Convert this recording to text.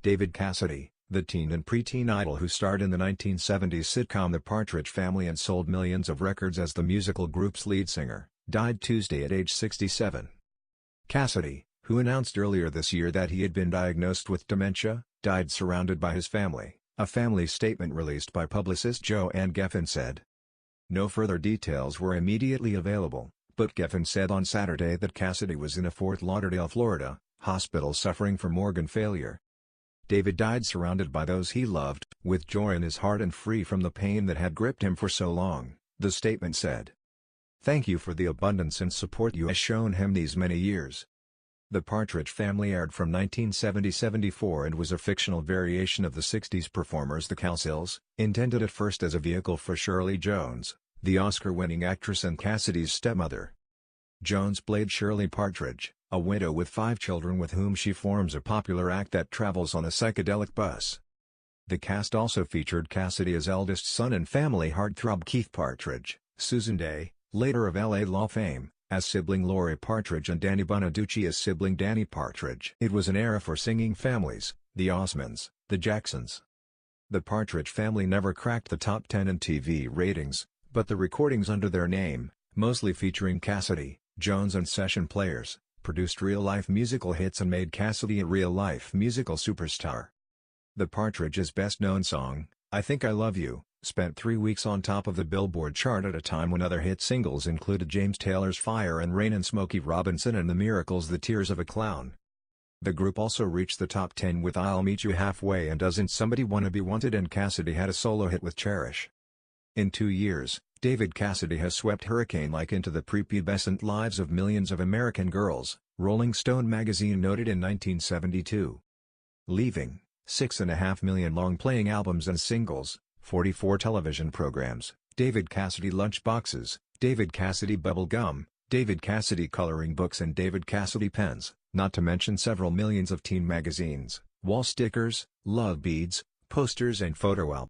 David Cassidy, the teen and preteen idol who starred in the 1970s sitcom The Partridge Family and sold millions of records as the musical group's lead singer, died Tuesday at age 67. Cassidy, who announced earlier this year that he had been diagnosed with dementia, died surrounded by his family, a family statement released by publicist Joanne Geffen said. No further details were immediately available, but Geffen said on Saturday that Cassidy was in a Fort Lauderdale, Florida, hospital suffering from organ failure. David died surrounded by those he loved, with joy in his heart and free from the pain that had gripped him for so long, the statement said. Thank you for the abundance and support you have shown him these many years. The Partridge Family aired from 1970-74 and was a fictional variation of the 60s performers the Cowsills, intended at first as a vehicle for Shirley Jones, the Oscar-winning actress and Cassidy's stepmother. Jones played Shirley Partridge, a widow with 5 children with whom she forms a popular act that travels on a psychedelic bus. The cast also featured Cassidy's eldest son and family heartthrob Keith Partridge, Susan Day, later of L.A. Law fame, as sibling Lori Partridge and Danny Bonaducci as sibling Danny Partridge. It was an era for singing families, the Osmonds, the Jacksons. The Partridge Family never cracked the top 10 in TV ratings, but the recordings under their name, mostly featuring Cassidy, Jones and session players, produced real-life musical hits and made Cassidy a real-life musical superstar. The Partridge's best-known song, I Think I Love You, spent 3 weeks on top of the Billboard chart at a time when other hit singles included James Taylor's Fire and Rain and Smokey Robinson and The Miracles' The Tears of a Clown. The group also reached the top 10 with I'll Meet You Halfway and Doesn't Somebody Wanna Be Wanted, and Cassidy had a solo hit with Cherish. In 2 years, David Cassidy has swept hurricane-like into the prepubescent lives of millions of American girls, Rolling Stone magazine noted in 1972. Leaving 6.5 million long-playing albums and singles, 44 television programs, David Cassidy lunchboxes, David Cassidy bubble gum, David Cassidy coloring books and David Cassidy pens, not to mention several millions of teen magazines, wall stickers, love beads, posters and photo albums.